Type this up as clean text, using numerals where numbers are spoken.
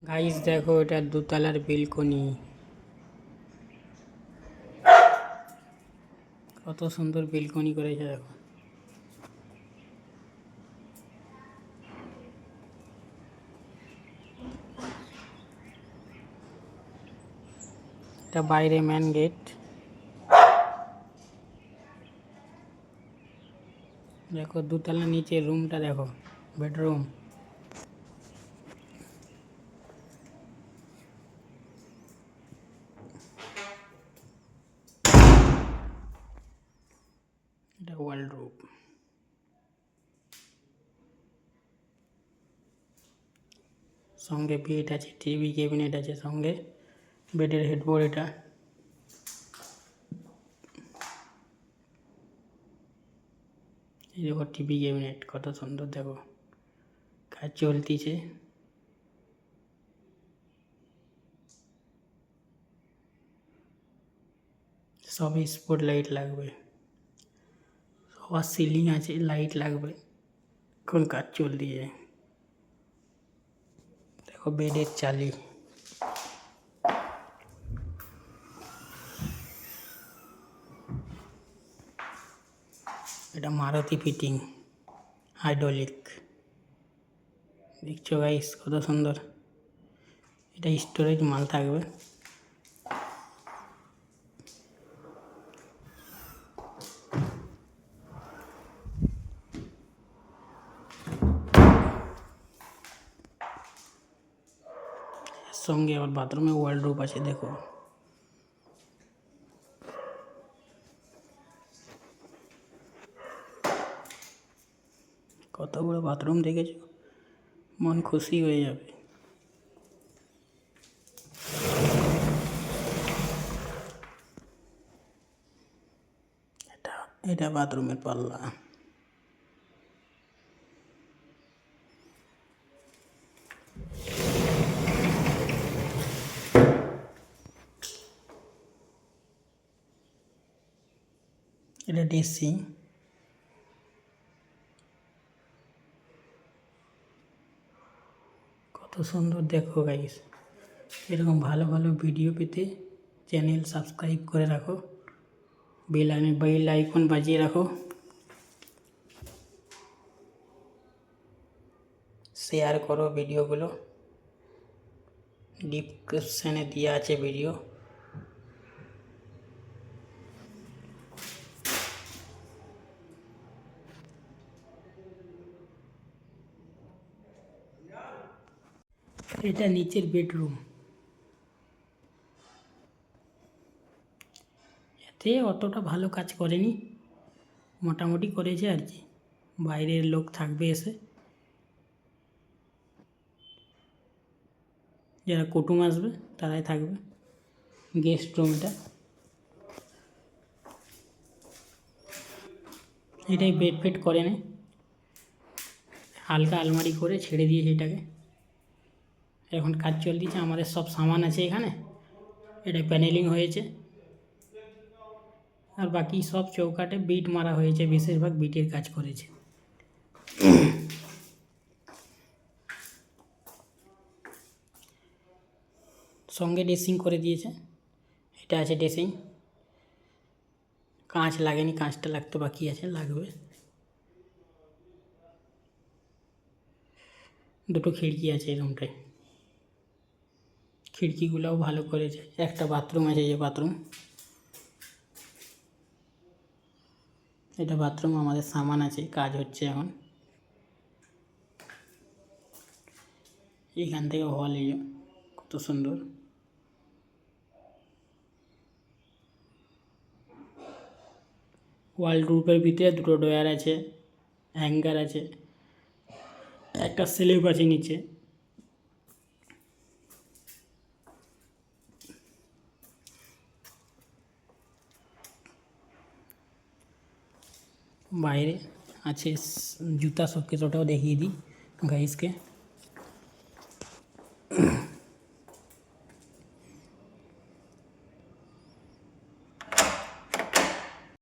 Guys দেখো, এটা দোতলার বেলকনি। কত সুন্দর বেলকনি করেছে দেখো। এটা বাইরে মেন গেট। দেখো দোতলা নিচে রুমটা দেখো, বেডরুম। এটা ওয়ার্ডরোব। সঙ্গে বেড আছে, টিভি ক্যাবিনেট আছে সঙ্গে, বেডের হেডবোর্ড এটা। এই দেখো টিভি ক্যাবিনেট কত সুন্দর দেখো, কাজ চলতিছে। সবই স্পট লাইট লাগবে, সবার সিলিং আছে, লাইট লাগবে, এখন কাজ চলতিছে। দেখো বেডের চালি। এটা মারুতি ফিটিং হাইড্রোলিক। দেখছো গাইস কত সুন্দর। এটা স্টোরেজ মাল থাকবে। সঙ্গে আবার বাথরুমে ওয়ার্ডরোব আছে দেখো। কত বড় বাথরুম দেখেছো, মন খুশি হয়ে যাবে। এটা বাথরুমের পাল্লা। এটা ড্রেসিং। কত সুন্দর দেখো গাইস। এরকম ভালো ভালো ভিডিও পেতে চ্যানেল সাবস্ক্রাইব করে রাখো, বেল আইকন বাজিয়ে রাখো, শেয়ার করো ভিডিওগুলো। ডিসক্রিপশানে দেওয়া আছে ভিডিও। এটা নিচের বেডরুম। এতে অতটা ভালো কাজ করেনি, মোটামুটি করেছে আর কি। বাইরের লোক থাকবে এসে, যারা কুটুম আসবে তারাই থাকবে। গেস্ট রুম এটাই বেড ফেড করে না, হালকা আলমারি করে ছেড়ে দিয়েছে এটাকে। এখন কাজ চলতেছে, আমাদের সব সামান আছে এখানে। এটা প্যানেলিং হয়েছে, আর বাকি সব চৌকাটে বিট মারা হয়েছে, বেশিরভাগ বিটের কাজ করেছে। সঙ্গে ড্রেসিং করে দিয়েছে। এটা আছে ড্রেসিং, কাঁচ লাগেনি, কাঁচটা লাগতে বাকি আছে, লাগবে। দুটো খিড়কি আছে এই রুমটায়, খিড়কিগুলোও ভালো করেছে। একটা বাথরুম আছে, এই বাথরুম। এটা বাথরুম, আমাদের সামান আছে, কাজ হচ্ছে এখন। এখান থেকে হল, এই কত সুন্দর। ওয়ার্ডরোবের ভিতরে দুটো ড্রয়ার আছে, হ্যাঙ্গার আছে, একটা স্ল্যাব আছে নিচে। বাইরে আছে জুতা শোকেস, ওটাও দেখিয়ে দিই গাইসকে।